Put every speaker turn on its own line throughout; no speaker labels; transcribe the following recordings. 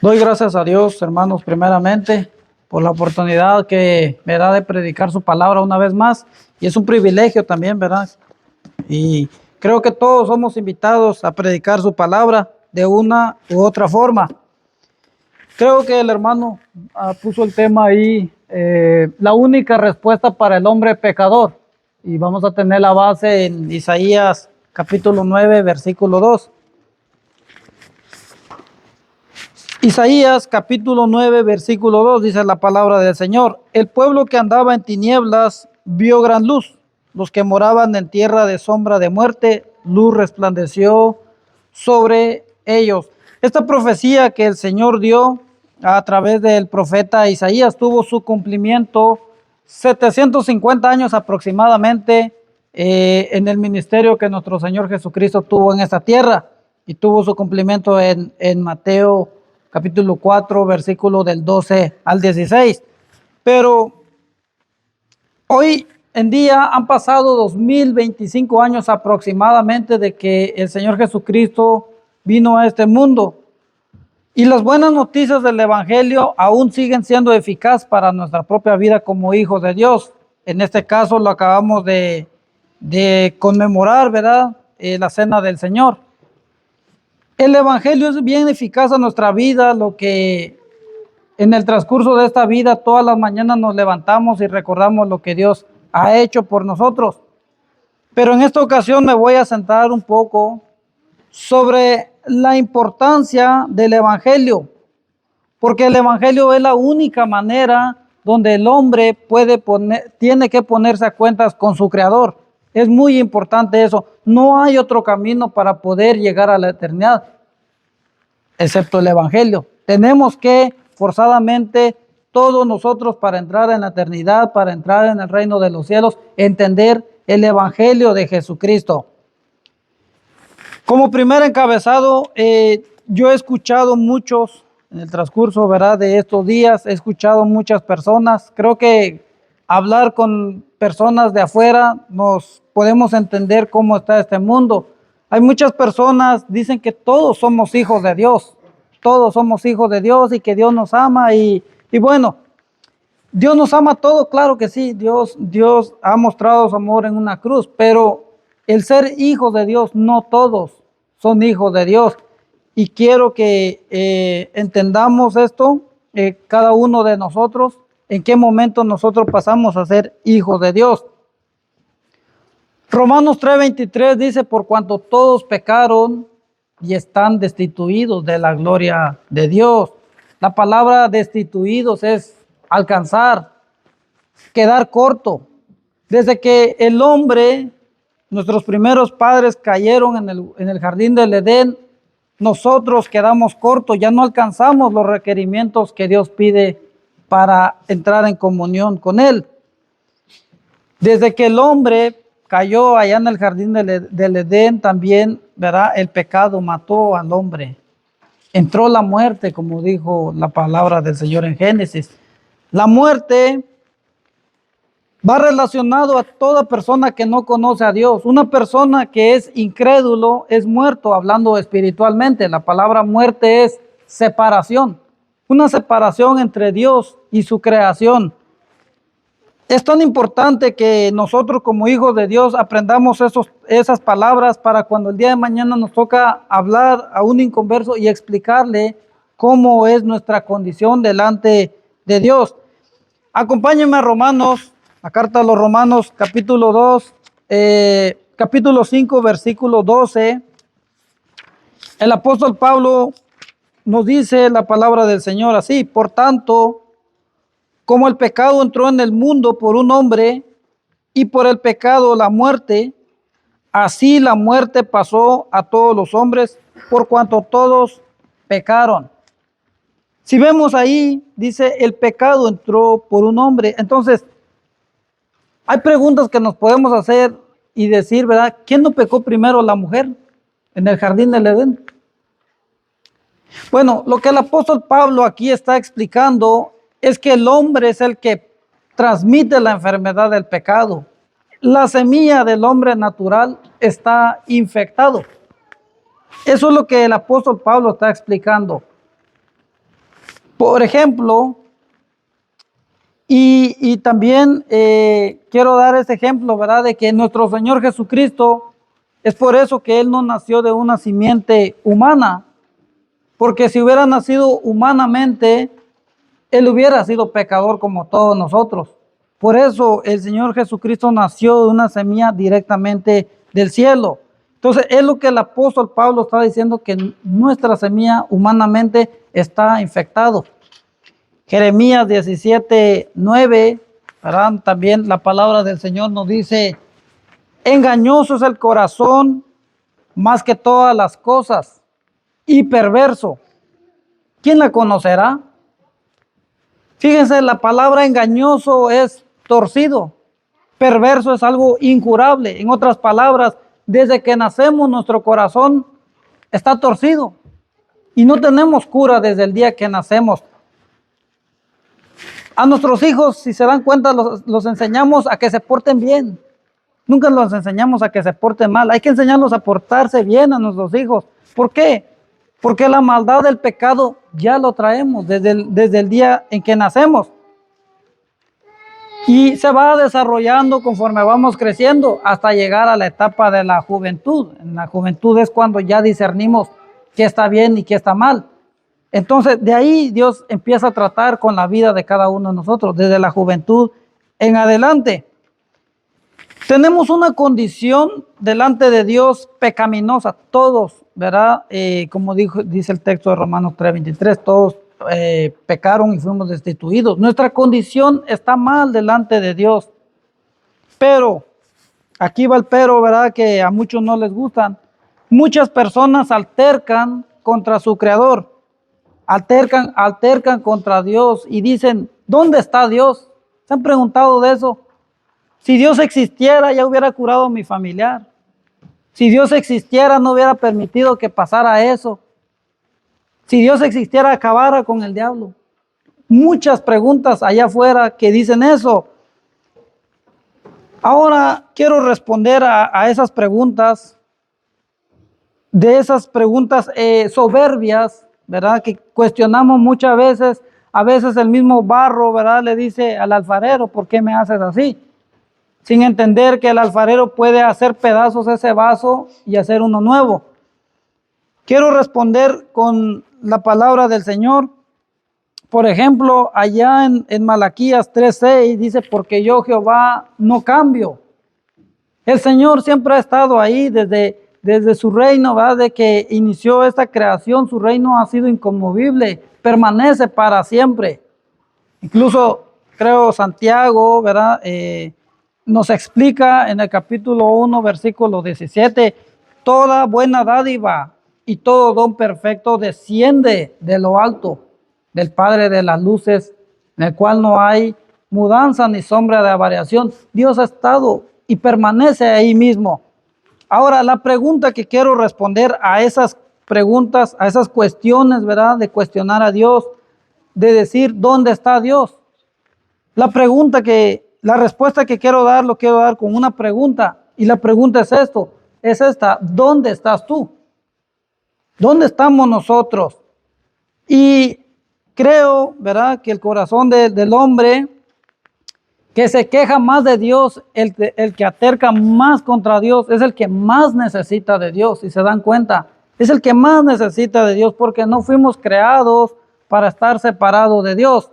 Doy gracias a Dios, hermanos, primeramente, por la oportunidad que me da de predicar su palabra una vez más. Y es un privilegio también, ¿verdad? Y creo que todos somos invitados a predicar su palabra de una u otra forma. Creo que el hermano puso el tema ahí, la única respuesta para el hombre pecador. Y vamos a tener la base en Isaías capítulo 9, versículo 2. Isaías capítulo 9, versículo 2 dice la palabra del Señor. El pueblo que andaba en tinieblas vio gran luz. Los que moraban en tierra de sombra de muerte, luz resplandeció sobre ellos. Esta profecía que el Señor dio a través del profeta Isaías tuvo su cumplimiento 750 años aproximadamente en el ministerio que nuestro Señor Jesucristo tuvo en esta tierra, y tuvo su cumplimiento en Mateo capítulo 4, versículo del 12 al 16. Pero hoy en día han pasado 2025 años aproximadamente de que el Señor Jesucristo vino a este mundo. Y las buenas noticias del Evangelio aún siguen siendo eficaces para nuestra propia vida como hijos de Dios. En este caso lo acabamos de conmemorar, ¿verdad? La cena del Señor. El Evangelio es bien eficaz en nuestra vida, lo que en el transcurso de esta vida todas las mañanas nos levantamos y recordamos lo que Dios ha hecho por nosotros. Pero en esta ocasión me voy a centrar un poco sobre la importancia del Evangelio, porque el Evangelio es la única manera donde el hombre tiene que ponerse a cuentas con su Creador. Es muy importante eso. No hay otro camino para poder llegar a la eternidad, excepto el Evangelio. Tenemos que forzadamente, todos nosotros, para entrar en la eternidad, para entrar en el reino de los cielos, entender el Evangelio de Jesucristo. Como primer encabezado, yo he escuchado muchos, en el transcurso, ¿verdad?, de estos días, he escuchado muchas personas. Creo que hablar con personas de afuera nos podemos entender cómo está este mundo. Hay muchas personas dicen que todos somos hijos de Dios, todos somos hijos de Dios y que Dios nos ama y bueno, Dios nos ama todo, claro que sí, Dios ha mostrado su amor en una cruz, pero el ser hijos de Dios, no todos son hijos de Dios. Y quiero que entendamos esto, cada uno de nosotros, en qué momento nosotros pasamos a ser hijos de Dios. Romanos 3:23 dice: por cuanto todos pecaron y están destituidos de la gloria de Dios. La palabra destituidos es alcanzar, quedar corto. Desde que el hombre, nuestros primeros padres, cayeron en el jardín del Edén, nosotros quedamos cortos, ya no alcanzamos los requerimientos que Dios pide para entrar en comunión con Él. Desde que el hombre cayó allá en el jardín del Edén, también, ¿verdad?, el pecado mató al hombre. Entró la muerte, como dijo la palabra del Señor en Génesis. La muerte va relacionado a toda persona que no conoce a Dios. Una persona que es incrédulo es muerto, hablando espiritualmente. La palabra muerte es separación. Una separación entre Dios y su creación. Es tan importante que nosotros como hijos de Dios aprendamos esas palabras para cuando el día de mañana nos toca hablar a un inconverso y explicarle cómo es nuestra condición delante de Dios. Acompáñenme a Romanos, la carta a los Romanos, capítulo 2, capítulo 5, versículo 12. El apóstol Pablo nos dice la palabra del Señor así: por tanto, como el pecado entró en el mundo por un hombre, y por el pecado la muerte, así la muerte pasó a todos los hombres, por cuanto todos pecaron. Si vemos ahí, dice, el pecado entró por un hombre. Entonces, hay preguntas que nos podemos hacer y decir, ¿verdad?, ¿quién no pecó primero, la mujer en el jardín del Edén? Bueno, lo que el apóstol Pablo aquí está explicando es que el hombre es el que transmite la enfermedad del pecado. La semilla del hombre natural está infectado. Eso es lo que el apóstol Pablo está explicando. Por ejemplo, y también quiero dar ese ejemplo, ¿verdad? De que nuestro Señor Jesucristo, es por eso que Él no nació de una simiente humana, porque si hubiera nacido humanamente, Él hubiera sido pecador como todos nosotros. Por eso el Señor Jesucristo nació de una semilla directamente del cielo. Entonces es lo que el apóstol Pablo está diciendo, que nuestra semilla humanamente está infectado. Jeremías 17:9, ¿verdad? También la palabra del Señor nos dice: engañoso es el corazón más que todas las cosas y perverso. ¿Quién la conocerá? Fíjense, la palabra engañoso es torcido, perverso es algo incurable. En otras palabras, desde que nacemos nuestro corazón está torcido y no tenemos cura desde el día que nacemos. A nuestros hijos, si se dan cuenta, los enseñamos a que se porten bien. Nunca los enseñamos a que se porten mal. Hay que enseñarlos a portarse bien a nuestros hijos. ¿Por qué? Porque la maldad del pecado ya lo traemos desde el día en que nacemos. Y se va desarrollando conforme vamos creciendo hasta llegar a la etapa de la juventud. En la juventud es cuando ya discernimos qué está bien y qué está mal. Entonces, de ahí Dios empieza a tratar con la vida de cada uno de nosotros, desde la juventud en adelante. Tenemos una condición delante de Dios pecaminosa, todos, ¿verdad? Como dice el texto de Romanos 3:23, todos pecaron y fuimos destituidos. Nuestra condición está mal delante de Dios. Pero, aquí va el pero, ¿verdad? Que a muchos no les gustan. Muchas personas altercan contra su Creador. Altercan contra Dios y dicen: ¿dónde está Dios? ¿Se han preguntado de eso? Si Dios existiera, ya hubiera curado a mi familiar. Si Dios existiera, no hubiera permitido que pasara eso. Si Dios existiera, acabara con el diablo. Muchas preguntas allá afuera que dicen eso. Ahora quiero responder a esas preguntas, de esas preguntas soberbias, ¿verdad? Que cuestionamos muchas veces. A veces el mismo barro, ¿verdad? Le dice al alfarero: ¿por qué me haces así? Sin entender que el alfarero puede hacer pedazos ese vaso y hacer uno nuevo. Quiero responder con la palabra del Señor. Por ejemplo, allá en Malaquías 3:6 dice: porque yo, Jehová, no cambio. El Señor siempre ha estado ahí desde su reino, ¿verdad? De que inició esta creación, su reino ha sido inconmovible, permanece para siempre. Incluso creo Santiago, ¿verdad? Nos explica en el capítulo 1, versículo 17: toda buena dádiva y todo don perfecto desciende de lo alto, del Padre de las luces, en el cual no hay mudanza ni sombra de variación. Dios ha estado y permanece ahí mismo. Ahora, la pregunta que quiero responder a esas preguntas, a esas cuestiones, ¿verdad? De cuestionar a Dios, de decir: ¿dónde está Dios? La respuesta que quiero dar, lo quiero dar con una pregunta. Y la pregunta es esta: ¿dónde estás tú? ¿Dónde estamos nosotros? Y creo, ¿verdad?, que el corazón del hombre que se queja más de Dios, el que aterca más contra Dios, es el que más necesita de Dios. Si se dan cuenta, es el que más necesita de Dios, porque no fuimos creados para estar separados de Dios.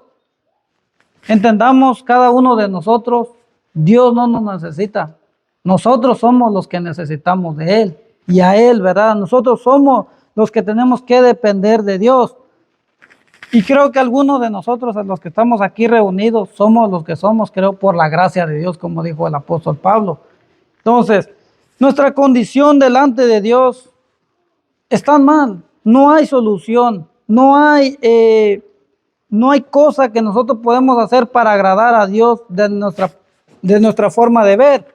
Entendamos cada uno de nosotros, Dios no nos necesita. Nosotros somos los que necesitamos de Él y a Él, ¿verdad? Nosotros somos los que tenemos que depender de Dios. Y creo que algunos de nosotros, los que estamos aquí reunidos, somos los que somos, creo, por la gracia de Dios, como dijo el apóstol Pablo. Entonces, nuestra condición delante de Dios está mal. No hay solución, no hay cosa que nosotros podemos hacer para agradar a Dios de nuestra forma de ver.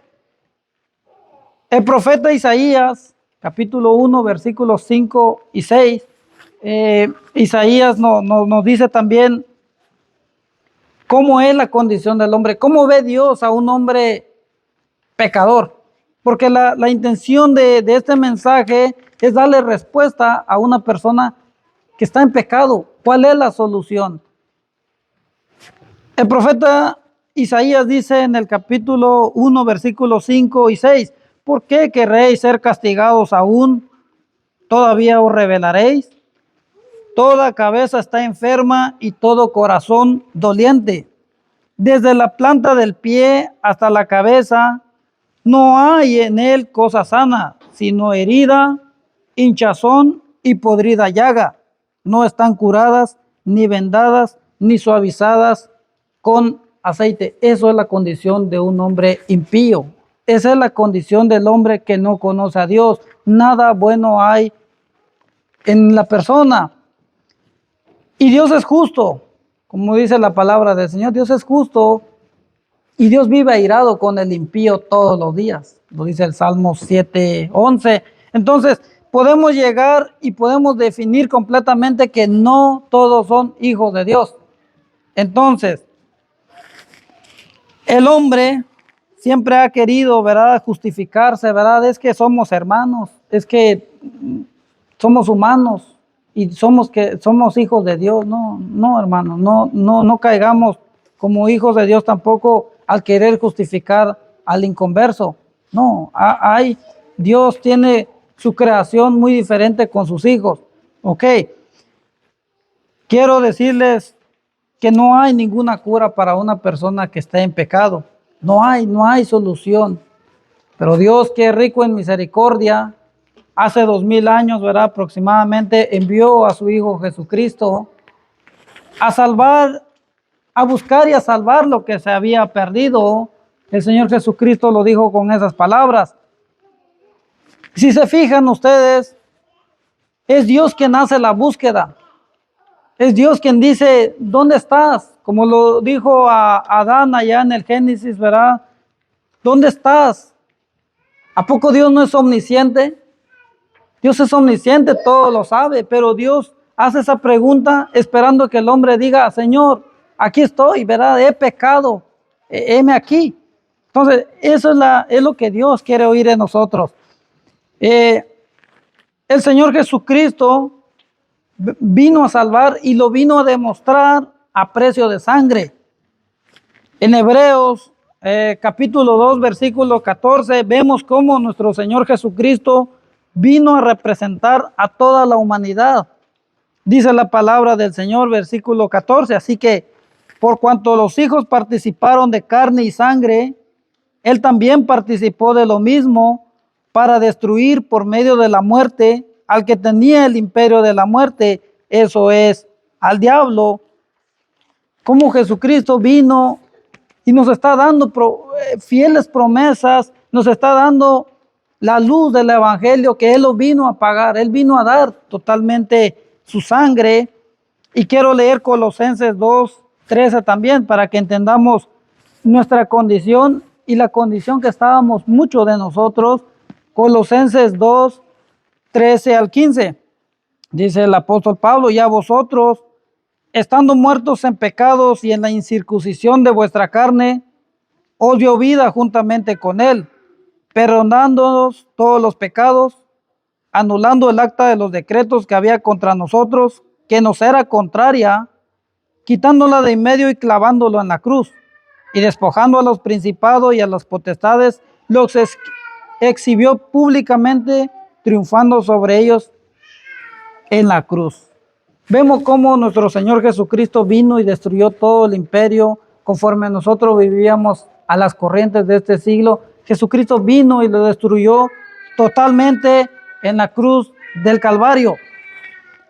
El profeta Isaías, capítulo 1, versículos 5 y 6, Isaías nos dice también cómo es la condición del hombre, cómo ve Dios a un hombre pecador. Porque la intención de este mensaje es darle respuesta a una persona que está en pecado, ¿Cuál es la solución? El profeta Isaías dice en el capítulo 1, versículos 5 y 6, ¿por qué querréis ser castigados aún? ¿Todavía os rebelaréis? Toda cabeza está enferma y todo corazón doliente. Desde la planta del pie hasta la cabeza, no hay en él cosa sana, sino herida, hinchazón y podrida llaga. No están curadas, ni vendadas, ni suavizadas con aceite. Eso es la condición de un hombre impío. Esa es la condición del hombre que no conoce a Dios. Nada bueno hay en la persona. Y Dios es justo, como dice la palabra del Señor. Dios es justo y Dios vive airado con el impío todos los días. Lo dice el Salmo 7:11. Entonces, podemos llegar y podemos definir completamente que no todos son hijos de Dios. Entonces, el hombre siempre ha querido, ¿verdad?, justificarse, ¿verdad? Es que somos hermanos, es que somos humanos y somos hijos de Dios. No, hermano, no caigamos como hijos de Dios tampoco al querer justificar al inconverso. No, Dios tiene su creación muy diferente con sus hijos. Ok, quiero decirles que no hay ninguna cura para una persona que está en pecado. No hay solución. Pero Dios, que es rico en misericordia, hace 2000 años, ¿verdad?, aproximadamente, envió a su Hijo Jesucristo a salvar, a buscar y a salvar lo que se había perdido. El Señor Jesucristo lo dijo con esas palabras. Si se fijan ustedes, es Dios quien hace la búsqueda. Es Dios quien dice, ¿dónde estás? Como lo dijo a Adán allá en el Génesis, ¿verdad? ¿Dónde estás? ¿A poco Dios no es omnisciente? Dios es omnisciente, todo lo sabe, pero Dios hace esa pregunta esperando que el hombre diga, Señor, aquí estoy, ¿verdad? He pecado, heme aquí. Entonces, eso es lo que Dios quiere oír de nosotros. El Señor Jesucristo vino a salvar y lo vino a demostrar a precio de sangre. En Hebreos capítulo 2, versículo 14, vemos cómo nuestro Señor Jesucristo vino a representar a toda la humanidad. Dice la palabra del Señor, versículo 14, así que por cuanto los hijos participaron de carne y sangre, Él también participó de lo mismo para destruir por medio de la muerte al que tenía el imperio de la muerte, eso es, al diablo. Como Jesucristo vino y nos está dando fieles promesas, nos está dando la luz del evangelio que Él lo vino a pagar. Él vino a dar totalmente su sangre. Y quiero leer Colosenses 2:13 también para que entendamos nuestra condición y la condición que estábamos muchos de nosotros. Colosenses 2:13 al 15. Dice el apóstol Pablo, y a vosotros, estando muertos en pecados y en la incircuncisión de vuestra carne, os dio vida juntamente con Él, perdonándonos todos los pecados, anulando el acta de los decretos que había contra nosotros, que nos era contraria, quitándola de en medio y clavándolo en la cruz, y despojando a los principados y a las potestades, los exhibió públicamente, triunfando sobre ellos en la cruz. Vemos cómo nuestro Señor Jesucristo vino y destruyó todo el imperio conforme nosotros vivíamos a las corrientes de este siglo. Jesucristo vino y lo destruyó totalmente en la cruz del Calvario.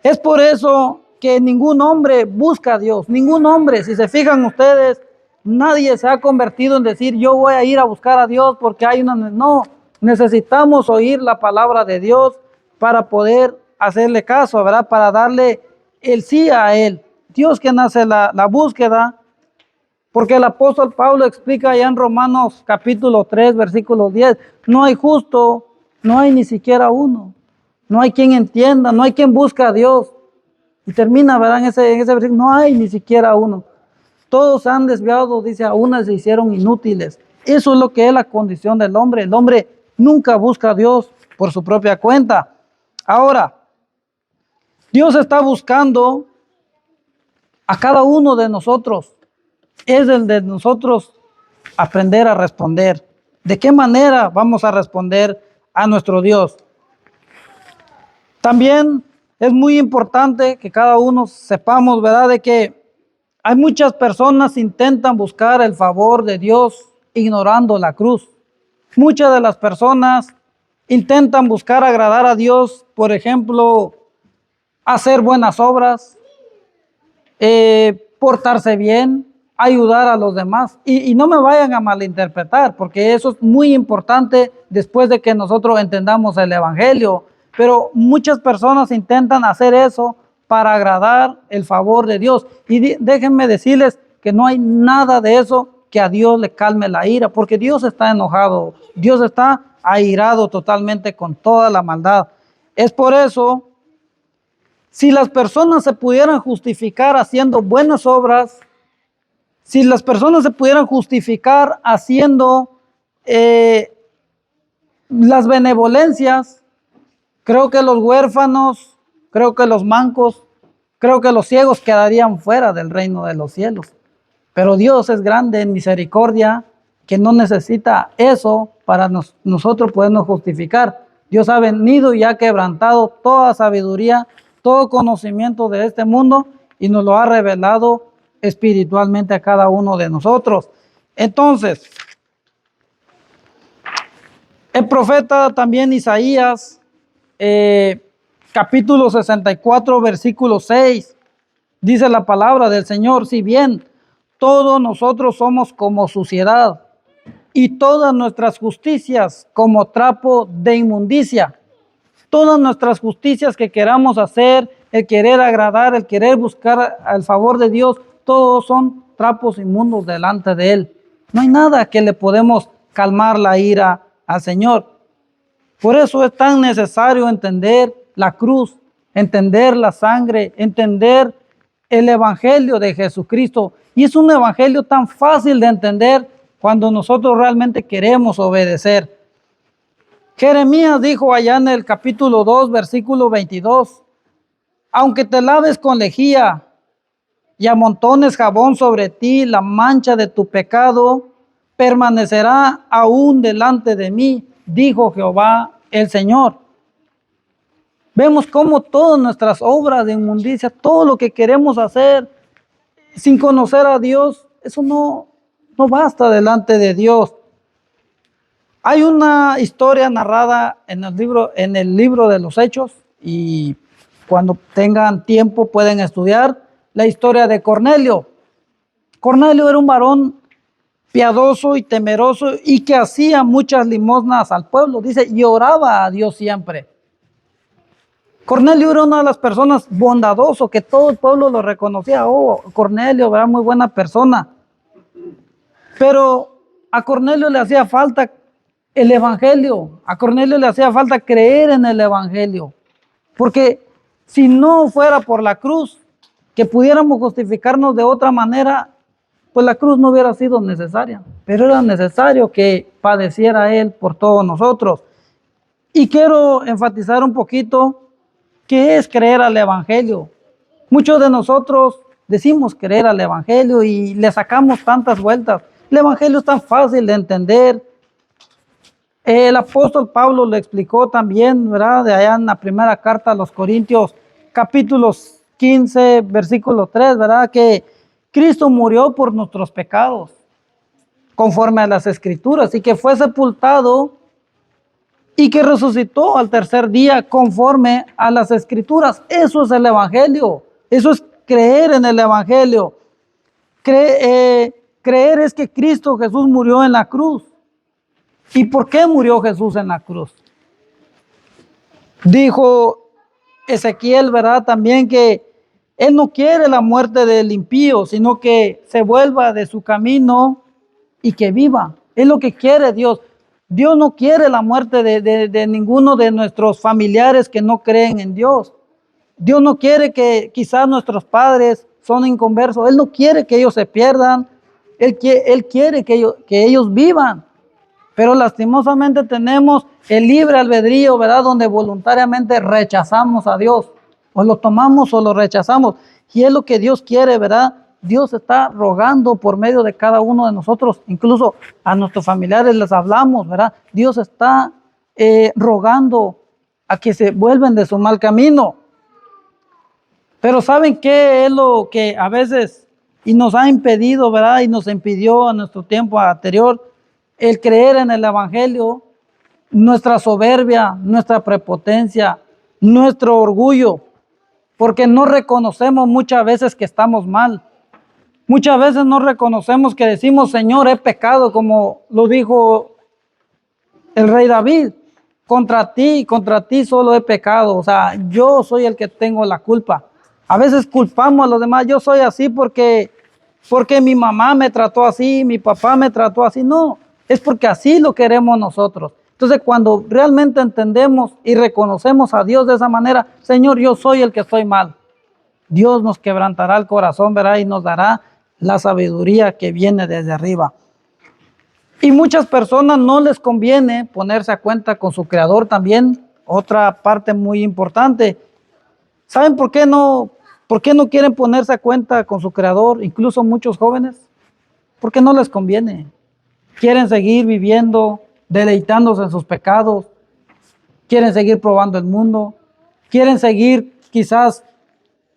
Es por eso que ningún hombre busca a Dios, ningún hombre, si se fijan ustedes, nadie se ha convertido en decir yo voy a ir a buscar a Dios porque hay una... No, necesitamos oír la palabra de Dios para poder hacerle caso, ¿verdad? Para darle el sí a Él. Dios quien hace la búsqueda, porque el apóstol Pablo explica allá en Romanos capítulo 3, versículo 10, no hay justo, no hay ni siquiera uno, no hay quien entienda, no hay quien busca a Dios. Y termina, ¿verdad? En ese versículo, no hay ni siquiera uno. Todos se han desviado, dice, a unas se hicieron inútiles. Eso es lo que es la condición del hombre. El hombre nunca busca a Dios por su propia cuenta. Ahora, Dios está buscando a cada uno de nosotros. Es el de nosotros aprender a responder. ¿De qué manera vamos a responder a nuestro Dios? También es muy importante que cada uno sepamos, ¿verdad?, de que hay muchas personas que intentan buscar el favor de Dios ignorando la cruz. Muchas de las personas intentan buscar agradar a Dios, por ejemplo, hacer buenas obras, portarse bien, ayudar a los demás. Y no me vayan a malinterpretar, porque eso es muy importante después de que nosotros entendamos el Evangelio. Pero muchas personas intentan hacer eso para agradar el favor de Dios. Y déjenme decirles que no hay nada de eso que a Dios le calme la ira, porque Dios está enojado, Dios está airado totalmente con toda la maldad. Es por eso, si las personas se pudieran justificar haciendo buenas obras, si las personas se pudieran justificar haciendo las benevolencias, creo que los huérfanos, creo que los mancos, creo que los ciegos quedarían fuera del reino de los cielos. Pero Dios es grande en misericordia, que no necesita eso para nosotros podernos justificar. Dios ha venido y ha quebrantado toda sabiduría, todo conocimiento de este mundo y nos lo ha revelado espiritualmente a cada uno de nosotros. Entonces, el profeta también Isaías, capítulo 64, versículo 6, dice la palabra del Señor: si bien todos nosotros somos como suciedad y todas nuestras justicias como trapo de inmundicia, todas nuestras justicias que queramos hacer, el querer agradar, el querer buscar el favor de Dios, todos son trapos inmundos delante de Él. No hay nada que le podemos calmar la ira al Señor. Por eso es tan necesario entender la cruz, entender la sangre, entender el Evangelio de Jesucristo. Y es un Evangelio tan fácil de entender cuando nosotros realmente queremos obedecer. Jeremías dijo allá en el capítulo 2, versículo 22, aunque te laves con lejía y amontones jabón sobre ti, la mancha de tu pecado permanecerá aún delante de mí, dijo Jehová el Señor. Vemos cómo todas nuestras obras de inmundicia, todo lo que queremos hacer sin conocer a Dios, eso no basta delante de Dios. Hay una historia narrada en el libro de los Hechos, y cuando tengan tiempo pueden estudiar la historia de Cornelio. Cornelio era un varón piadoso y temeroso y que hacía muchas limosnas al pueblo, dice, y oraba a Dios siempre. Cornelio era una de las personas bondadosas que todo el pueblo lo reconocía. Oh, Cornelio era muy buena persona. Pero a Cornelio le hacía falta el Evangelio. A Cornelio le hacía falta creer en el Evangelio. Porque si no fuera por la cruz, que pudiéramos justificarnos de otra manera, pues la cruz no hubiera sido necesaria. Pero era necesario que padeciera Él por todos nosotros. Y quiero enfatizar un poquito qué es creer al Evangelio. Muchos de nosotros decimos creer al Evangelio y le sacamos tantas vueltas. El Evangelio es tan fácil de entender. El apóstol Pablo lo explicó también, ¿verdad? De allá en la primera carta a los Corintios, capítulos 15, versículo 3, ¿verdad? Que Cristo murió por nuestros pecados, conforme a las Escrituras, y que fue sepultado y que resucitó al tercer día conforme a las Escrituras. Eso es el Evangelio. Eso es creer en el Evangelio. Creer es que Cristo Jesús murió en la cruz. ¿Y por qué murió Jesús en la cruz? Dijo Ezequiel, ¿verdad? También que Él no quiere la muerte del impío, sino que se vuelva de su camino y que viva. Es lo que quiere Dios. Dios no quiere la muerte de ninguno de nuestros familiares que no creen en Dios. Dios no quiere que quizás nuestros padres son inconversos. Él no quiere que ellos se pierdan. Él quiere que ellos vivan. Pero lastimosamente tenemos el libre albedrío, ¿verdad? Donde voluntariamente rechazamos a Dios. O lo tomamos o lo rechazamos. Y es lo que Dios quiere, ¿verdad? Dios está rogando por medio de cada uno de nosotros, incluso a nuestros familiares les hablamos, ¿verdad? Dios está rogando a que se vuelvan de su mal camino. Pero ¿saben qué es lo que a veces y nos ha impedido, ¿verdad? Y nos impidió en nuestro tiempo anterior el creer en el Evangelio, nuestra soberbia, nuestra prepotencia, nuestro orgullo, porque no reconocemos muchas veces que estamos mal. Muchas veces no reconocemos que decimos, Señor, he pecado, como lo dijo el rey David. Contra ti solo he pecado. O sea, yo soy el que tengo la culpa. A veces culpamos a los demás. Yo soy así porque mi mamá me trató así, mi papá me trató así. No, es porque así lo queremos nosotros. Entonces, cuando realmente entendemos y reconocemos a Dios de esa manera, Señor, yo soy el que estoy mal. Dios nos quebrantará el corazón, verá, y nos dará la sabiduría que viene desde arriba. Y muchas personas no les conviene ponerse a cuenta con su creador también. Otra parte muy importante. ¿Saben por qué no quieren ponerse a cuenta con su creador? Incluso muchos jóvenes. Porque no les conviene. Quieren seguir viviendo, deleitándose en sus pecados. Quieren seguir probando el mundo. Quieren seguir quizás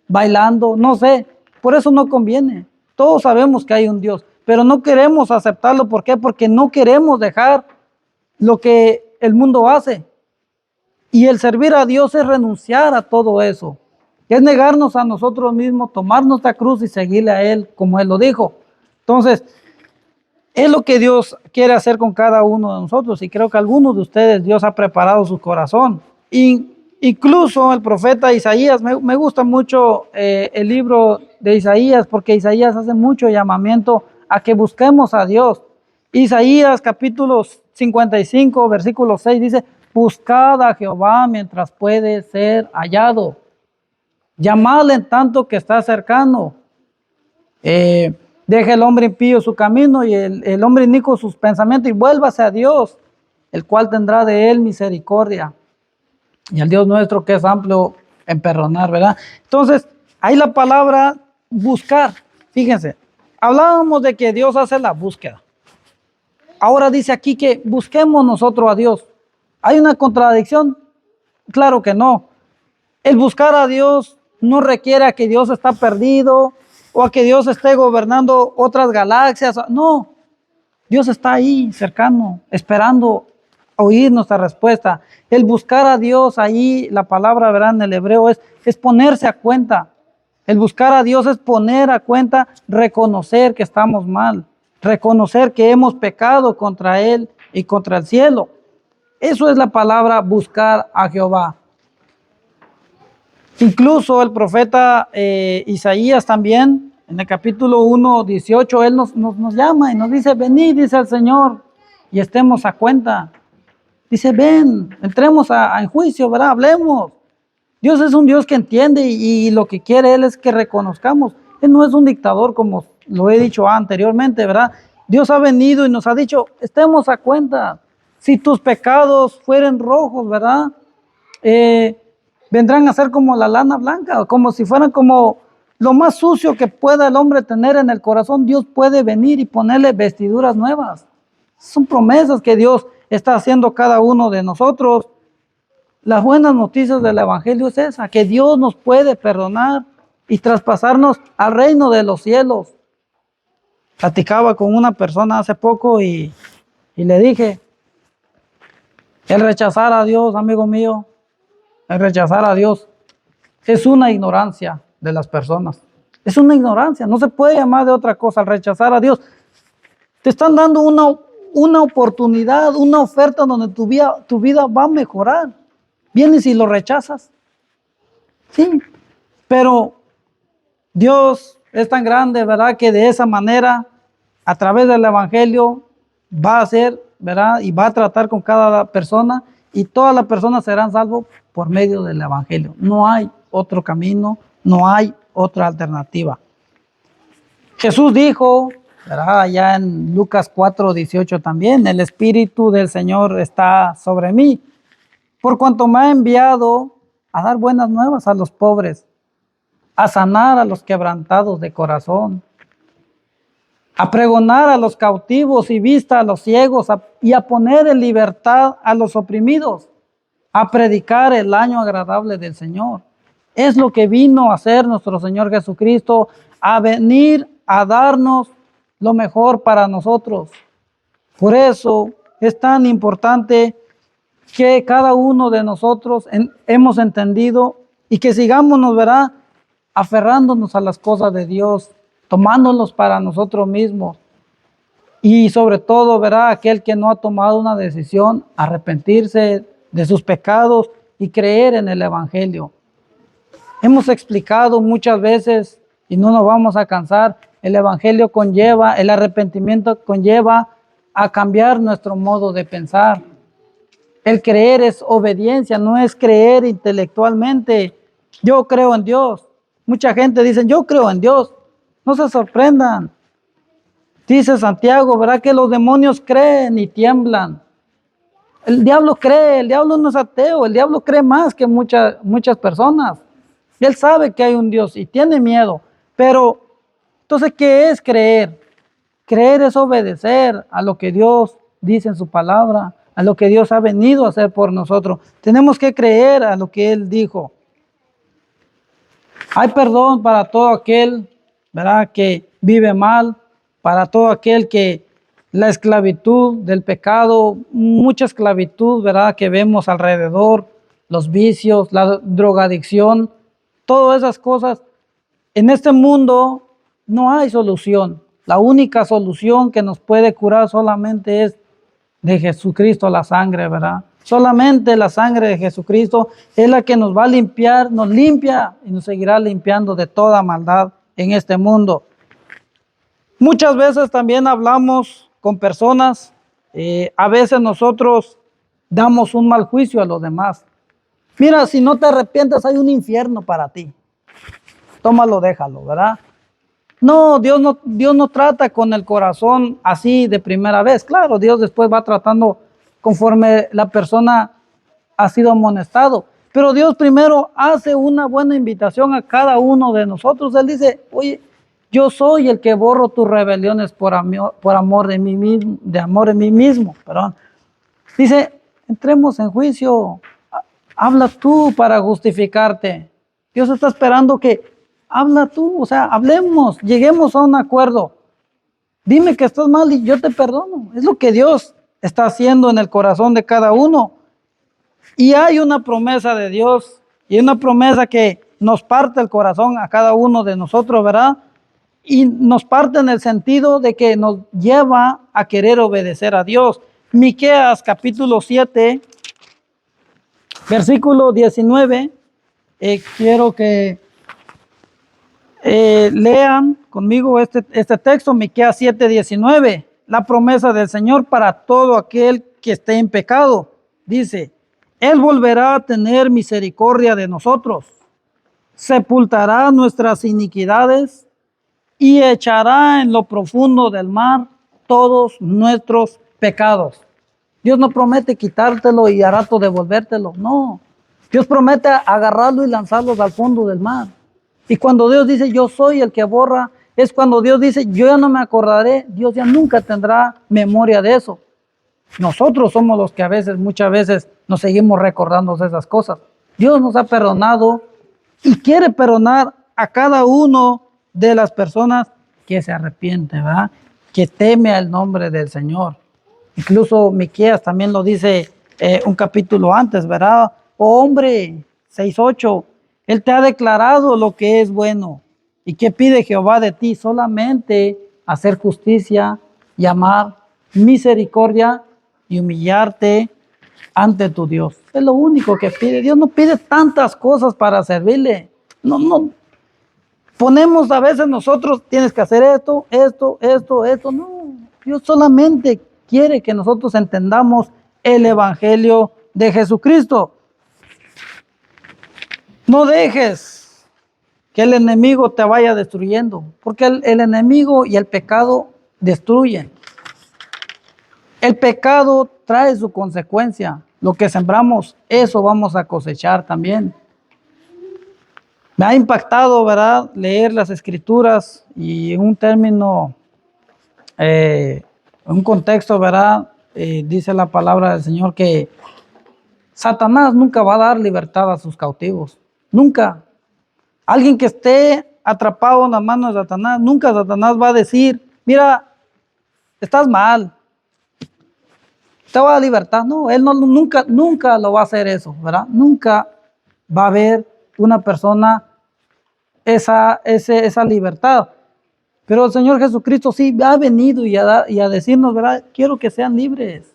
bailando, no sé. Por eso no conviene. Todos sabemos que hay un Dios, pero no queremos aceptarlo. ¿Por qué? Porque no queremos dejar lo que el mundo hace. Y el servir a Dios es renunciar a todo eso. Es negarnos a nosotros mismos, tomar nuestra cruz y seguirle a Él como Él lo dijo. Entonces, es lo que Dios quiere hacer con cada uno de nosotros. Y creo que algunos de ustedes Dios ha preparado su corazón. Incluso el profeta Isaías, me gusta mucho el libro de Isaías, porque Isaías hace mucho llamamiento a que busquemos a Dios. Isaías capítulo 55, versículo 6 dice, buscad a Jehová mientras puede ser hallado. Llamadle en tanto que está cercano. Deje el hombre impío su camino y el hombre inicuo sus pensamientos y vuélvase a Dios, el cual tendrá de él misericordia. Y al Dios nuestro que es amplio en perdonar, ¿verdad? Entonces, ahí la palabra buscar. Fíjense, hablábamos de que Dios hace la búsqueda. Ahora dice aquí que busquemos nosotros a Dios. ¿Hay una contradicción? Claro que no. El buscar a Dios no requiere a que Dios está perdido o a que Dios esté gobernando otras galaxias. No, Dios está ahí cercano, esperando oír nuestra respuesta. El buscar a Dios ahí, la palabra, verán, en el hebreo es ponerse a cuenta. El buscar a Dios es poner a cuenta, reconocer que estamos mal, reconocer que hemos pecado contra Él y contra el cielo. Eso es la palabra buscar a Jehová. Incluso el profeta Isaías también, en el capítulo 1, 18, él nos llama y nos dice, venid, dice el Señor, y estemos a cuenta. Dice, ven, entremos en juicio, ¿verdad? Hablemos. Dios es un Dios que entiende y lo que quiere Él es que reconozcamos. Él no es un dictador como lo he dicho anteriormente, ¿verdad? Dios ha venido y nos ha dicho, estemos a cuenta. Si tus pecados fueren rojos, ¿verdad? Vendrán a ser como la lana blanca, como si fueran como lo más sucio que pueda el hombre tener en el corazón. Dios puede venir y ponerle vestiduras nuevas. Son promesas que Dios está haciendo cada uno de nosotros. Las buenas noticias del Evangelio es esa, que Dios nos puede perdonar y traspasarnos al reino de los cielos. Platicaba con una persona hace poco y le dije, el rechazar a Dios, amigo mío, el rechazar a Dios es una ignorancia de las personas. Es una ignorancia, no se puede llamar de otra cosa. Al rechazar a Dios, te están dando una oportunidad, una oferta donde tu vida va a mejorar. Vienes y lo rechazas. Sí, pero Dios es tan grande, ¿verdad? Que de esa manera, a través del Evangelio, va a hacer, ¿verdad? Y va a tratar con cada persona y todas las personas serán salvos por medio del Evangelio. No hay otro camino, no hay otra alternativa. Jesús dijo, ¿verdad? Allá en Lucas 4:18 también, el Espíritu del Señor está sobre mí, por cuanto me ha enviado a dar buenas nuevas a los pobres, a sanar a los quebrantados de corazón, a pregonar a los cautivos y vista a los ciegos, y a poner en libertad a los oprimidos, a predicar el año agradable del Señor. Es lo que vino a hacer nuestro Señor Jesucristo, a venir a darnos lo mejor para nosotros. Por eso es tan importante que cada uno de nosotros hemos entendido y que sigamos, nos verá, aferrándonos a las cosas de Dios, tomándolos para nosotros mismos. Y sobre todo, verá, aquel que no ha tomado una decisión, arrepentirse de sus pecados y creer en el Evangelio. Hemos explicado muchas veces, y no nos vamos a cansar, el Evangelio conlleva, el arrepentimiento conlleva a cambiar nuestro modo de pensar. El creer es obediencia, no es creer intelectualmente. Yo creo en Dios. Mucha gente dice, yo creo en Dios. No se sorprendan. Dice Santiago, ¿verdad? Que los demonios creen y tiemblan. El diablo cree, el diablo no es ateo, el diablo cree más que muchas personas. Él sabe que hay un Dios y tiene miedo. Pero, entonces, ¿qué es creer? Creer es obedecer a lo que Dios dice en su palabra, a lo que Dios ha venido a hacer por nosotros. Tenemos que creer a lo que Él dijo. Hay perdón para todo aquel, ¿verdad?, que vive mal, para todo aquel que la esclavitud del pecado, mucha esclavitud, ¿verdad?, que vemos alrededor, los vicios, la drogadicción, todas esas cosas. En este mundo no hay solución. La única solución que nos puede curar solamente es de Jesucristo, la sangre, ¿verdad? Solamente la sangre de Jesucristo es la que nos va a limpiar, nos limpia y nos seguirá limpiando de toda maldad en este mundo. Muchas veces también hablamos con personas, a veces nosotros damos un mal juicio a los demás. Mira, si no te arrepientes hay un infierno para ti. Tómalo, déjalo, ¿verdad? No, Dios no trata con el corazón así de primera vez. Claro, Dios después va tratando conforme la persona ha sido amonestado. Pero Dios primero hace una buena invitación a cada uno de nosotros. Él dice, oye, yo soy el que borro tus rebeliones por amor de mí mismo, de amor en mí mismo, perdón. Dice, entremos en juicio. Habla tú para justificarte. Dios está esperando que habla tú, o sea, hablemos, lleguemos a un acuerdo. Dime que estás mal y yo te perdono. Es lo que Dios está haciendo en el corazón de cada uno. Y hay una promesa de Dios y una promesa que nos parte el corazón a cada uno de nosotros, ¿verdad? Y nos parte en el sentido de que nos lleva a querer obedecer a Dios. Miqueas capítulo 7, versículo 19. Quiero que lean conmigo este texto, Miqueas 7:19, la promesa del Señor para todo aquel que esté en pecado. Dice, Él volverá a tener misericordia de nosotros, sepultará nuestras iniquidades y echará en lo profundo del mar todos nuestros pecados. Dios no promete quitártelo y a rato devolvértelo, no. Dios promete agarrarlo y lanzarlos al fondo del mar. Y cuando Dios dice, yo soy el que borra, es cuando Dios dice, yo ya no me acordaré, Dios ya nunca tendrá memoria de eso. Nosotros somos los que muchas veces nos seguimos recordando de esas cosas. Dios nos ha perdonado y quiere perdonar a cada uno de las personas que se arrepiente, ¿verdad? Que teme al nombre del Señor. Incluso Miqueas también lo dice un capítulo antes, ¿verdad? Oh hombre, 6:8. Él te ha declarado lo que es bueno. ¿Y qué pide Jehová de ti? Solamente hacer justicia y amar, misericordia y humillarte ante tu Dios. Es lo único que pide. Dios no pide tantas cosas para servirle. No. Ponemos a veces nosotros, tienes que hacer esto. No, Dios solamente quiere que nosotros entendamos el Evangelio de Jesucristo. No dejes que el enemigo te vaya destruyendo, porque el enemigo y el pecado destruyen. El pecado trae su consecuencia. Lo que sembramos, eso vamos a cosechar también. Me ha impactado, ¿verdad?, leer las escrituras y en un término, en un contexto, ¿verdad?, dice la palabra del Señor que Satanás nunca va a dar libertad a sus cautivos. Nunca. Alguien que esté atrapado en las manos de Satanás, nunca Satanás va a decir, mira, estás mal, te va a dar libertad. No, él no, nunca lo va a hacer eso, ¿verdad? Nunca va a haber una persona esa libertad. Pero el Señor Jesucristo sí ha venido y a decirnos, ¿verdad? Quiero que sean libres.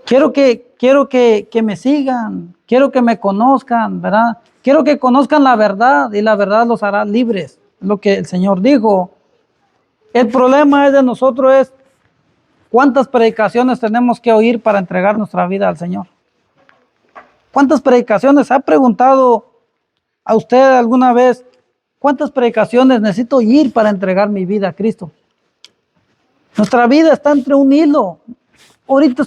Quiero que me sigan. Quiero que me conozcan, ¿verdad? Quiero que conozcan la verdad y la verdad los hará libres. Es lo que el Señor dijo. El problema es de nosotros es cuántas predicaciones tenemos que oír para entregar nuestra vida al Señor. ¿Cuántas predicaciones? ¿Ha preguntado a usted alguna vez cuántas predicaciones necesito oír para entregar mi vida a Cristo? Nuestra vida está entre un hilo. Ahorita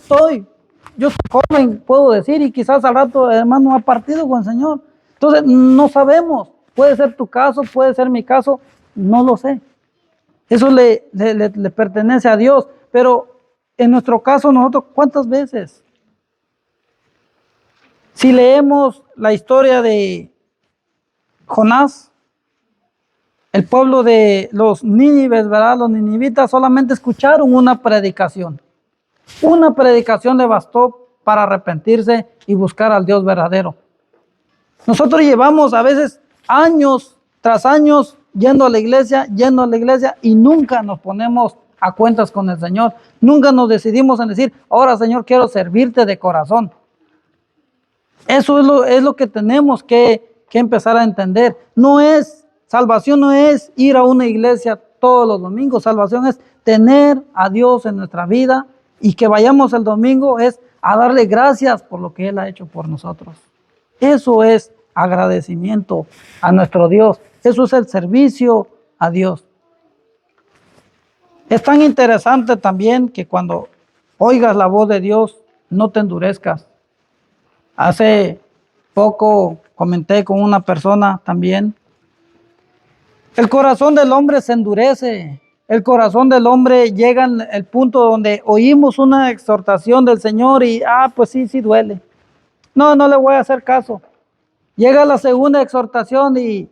yo soy joven, puedo decir, y quizás al rato el hermano ha partido con el Señor. Entonces no sabemos, puede ser tu caso, puede ser mi caso, no lo sé. Eso le pertenece a Dios, pero en nuestro caso nosotros, ¿cuántas veces? Si leemos la historia de Jonás, el pueblo de los nínives, ¿verdad? Los ninivitas solamente escucharon una predicación. Una predicación le bastó para arrepentirse y buscar al Dios verdadero. Nosotros llevamos a veces años tras años yendo a la iglesia y nunca nos ponemos a cuentas con el Señor. Nunca nos decidimos en decir, ahora Señor, quiero servirte de corazón. Eso es lo que tenemos que empezar a entender. Salvación no es ir a una iglesia todos los domingos. Salvación es tener a Dios en nuestra vida y que vayamos el domingo es a darle gracias por lo que Él ha hecho por nosotros. Eso es agradecimiento a nuestro Dios. Eso es el servicio a Dios. Es tan interesante también que cuando oigas la voz de Dios, no te endurezcas. Hace poco comenté con una persona también. El corazón del hombre se endurece. El corazón del hombre llega al punto donde oímos una exhortación del Señor y, pues sí duele. No le voy a hacer caso. Llega la segunda exhortación y,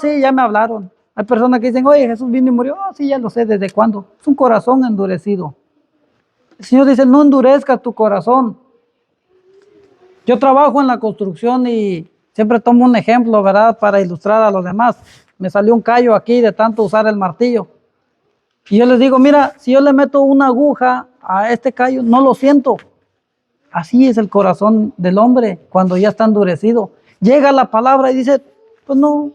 sí, ya me hablaron. Hay personas que dicen, oye, Jesús vino y murió. Sí, ya lo sé, ¿desde cuándo? Es un corazón endurecido. El Señor dice, no endurezca tu corazón. Yo trabajo en la construcción y siempre tomo un ejemplo, ¿verdad?, para ilustrar a los demás. Me salió un callo aquí de tanto usar el martillo. Y yo les digo, mira, si yo le meto una aguja a este callo, no lo siento. Así es el corazón del hombre cuando ya está endurecido. Llega la palabra y dice, pues no,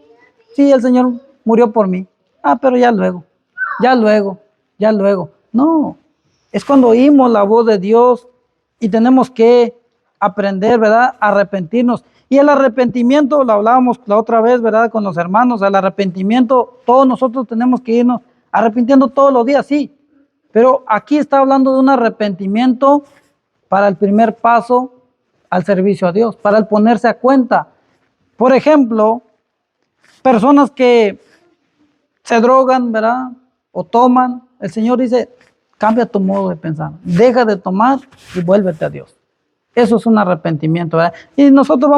sí, el Señor murió por mí. Pero ya luego. No, es cuando oímos la voz de Dios y tenemos que aprender, ¿verdad?, a arrepentirnos. Y el arrepentimiento, lo hablábamos la otra vez, ¿verdad?, con los hermanos, el arrepentimiento, todos nosotros tenemos que irnos arrepintiendo todos los días, sí. Pero aquí está hablando de un arrepentimiento para el primer paso al servicio a Dios, para el ponerse a cuenta. Por ejemplo, personas que se drogan, ¿verdad?, o toman, el Señor dice, cambia tu modo de pensar, deja de tomar y vuélvete a Dios. Eso es un arrepentimiento, ¿verdad? Y nosotros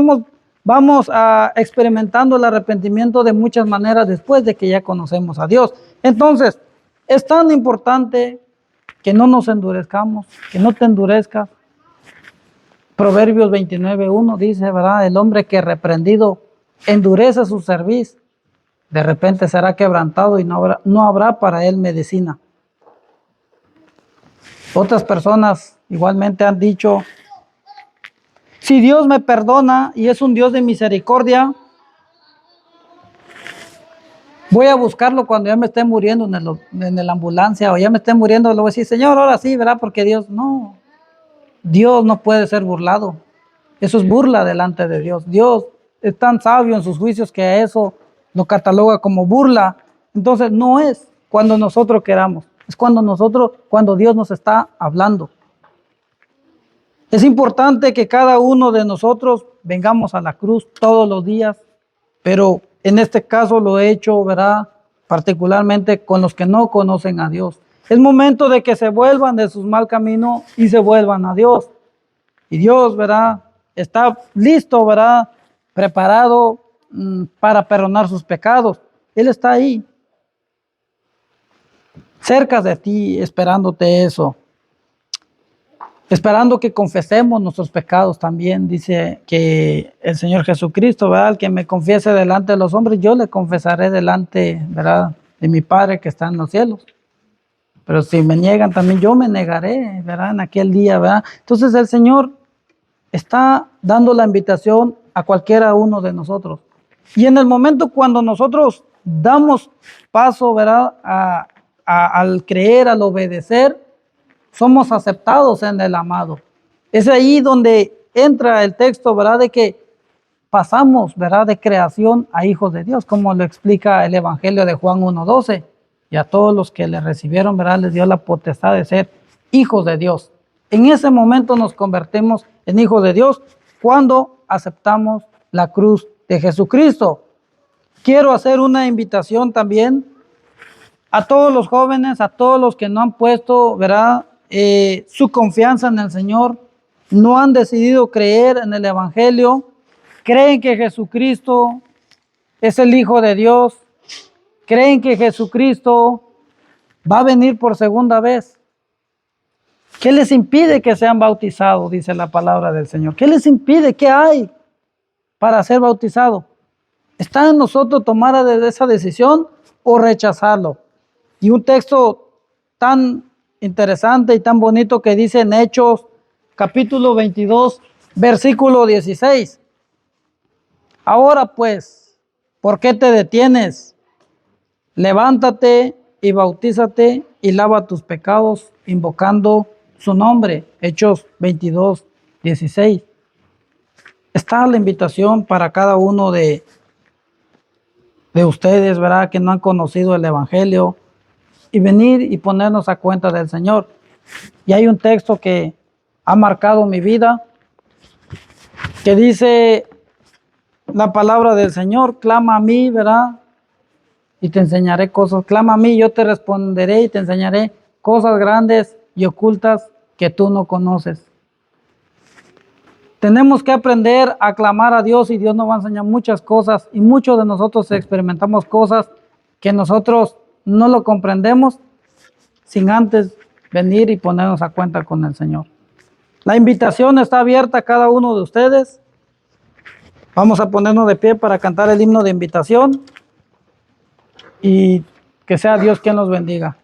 vamos experimentando el arrepentimiento de muchas maneras después de que ya conocemos a Dios. Entonces, es tan importante que no nos endurezcamos, que no te endurezcas. Proverbios 29:1 dice, ¿verdad? El hombre que reprendido endurece su cerviz, de repente será quebrantado y no habrá para él medicina. Otras personas igualmente han dicho, si Dios me perdona y es un Dios de misericordia, voy a buscarlo cuando ya me esté muriendo en la ambulancia o ya me esté muriendo, le voy a decir, Señor, ahora sí, ¿verdad? Porque Dios no puede ser burlado. Eso es burla delante de Dios. Dios es tan sabio en sus juicios que a eso lo cataloga como burla. Entonces no es cuando nosotros queramos, es cuando Dios nos está hablando. Es importante que cada uno de nosotros vengamos a la cruz todos los días pero en este caso lo he hecho, ¿verdad? Particularmente con los que no conocen a Dios. Es momento de que se vuelvan de sus mal caminos y se vuelvan a Dios. Y Dios, ¿verdad? Está listo, ¿verdad? Preparado para perdonar sus pecados. Él está ahí, cerca de ti, esperándote eso. Esperando que confesemos nuestros pecados también. Dice que el Señor Jesucristo, ¿verdad? El que me confiese delante de los hombres, yo le confesaré delante, ¿verdad?, de mi Padre que está en los cielos. Pero si me niegan también, yo me negaré, ¿verdad?, en aquel día, ¿verdad? Entonces el Señor está dando la invitación a cualquiera uno de nosotros. Y en el momento cuando nosotros damos paso, ¿verdad?, al creer, al obedecer, somos aceptados en el amado. Es ahí donde entra el texto, ¿verdad?, de que pasamos, ¿verdad?, de creación a hijos de Dios, como lo explica el Evangelio de Juan 1:12. Y a todos los que le recibieron, ¿verdad?, les dio la potestad de ser hijos de Dios. En ese momento nos convertimos en hijos de Dios cuando aceptamos la cruz de Jesucristo. Quiero hacer una invitación también a todos los jóvenes, a todos los que no han puesto, ¿verdad?, su confianza en el Señor, no han decidido creer en el Evangelio, creen que Jesucristo es el Hijo de Dios, creen que Jesucristo va a venir por segunda vez. ¿Qué les impide que sean bautizados? Dice la palabra del Señor. ¿Qué les impide? ¿Qué hay para ser bautizado? Está en nosotros tomar esa decisión o rechazarlo. Y un texto tan interesante y tan bonito que dice en Hechos capítulo 22, versículo 16. Ahora pues, ¿por qué te detienes? Levántate y bautízate y lava tus pecados invocando su nombre. Hechos 22, 16. Está la invitación para cada uno de ustedes, ¿verdad?, que no han conocido el Evangelio, y venir y ponernos a cuenta del Señor. Y hay un texto que ha marcado mi vida, que dice la palabra del Señor: clama a mí, ¿verdad?, y te enseñaré cosas. Clama a mí, yo te responderé y te enseñaré cosas grandes y ocultas que tú no conoces. Tenemos que aprender a clamar a Dios y Dios nos va a enseñar muchas cosas, y muchos de nosotros experimentamos cosas que nosotros no lo comprendemos sin antes venir y ponernos a cuenta con el Señor. La invitación está abierta a cada uno de ustedes. Vamos a ponernos de pie para cantar el himno de invitación y que sea Dios quien los bendiga.